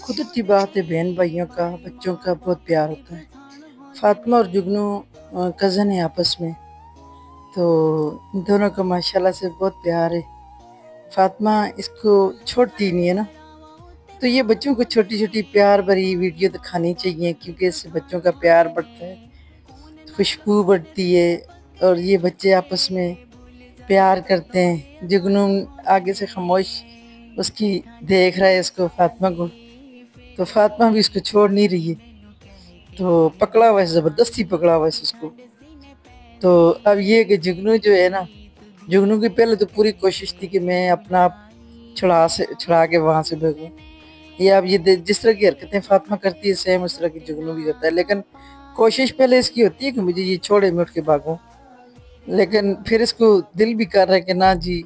कुदरती बात है, बहन भाइयों का बच्चों का बहुत प्यार होता है। फातिमा और जुगनू कज़न है आपस में, तो इन दोनों का माशाल्लाह से बहुत प्यार है। फातिमा इसको छोड़ती नहीं है ना, तो ये बच्चों को छोटी छोटी प्यार भरी वीडियो दिखानी चाहिए, क्योंकि इससे बच्चों का प्यार बढ़ता है, खुशबू बढ़ती है और ये बच्चे आपस में प्यार करते हैं। जुगनू आगे से खामोश उसकी देख रहा है इसको, फातिमा को, तो फातिमा भी इसको छोड़ नहीं रही है, तो पकड़ा हुआ है, ज़बरदस्ती पकड़ा हुआ है इसको। तो अब ये कि जुगनू जो है ना, जुगनू की पहले तो पूरी कोशिश थी कि मैं अपना आप छुड़ा के वहाँ से भागूं। ये अब ये जिस तरह की हरकतें फातिमा करती है, सेम उस तरह की जुगनू भी करता है, लेकिन कोशिश पहले इसकी होती है कि मुझे ये छोड़े, मैं उठ के भागूं। लेकिन फिर इसको दिल भी कर रहा है कि ना जी,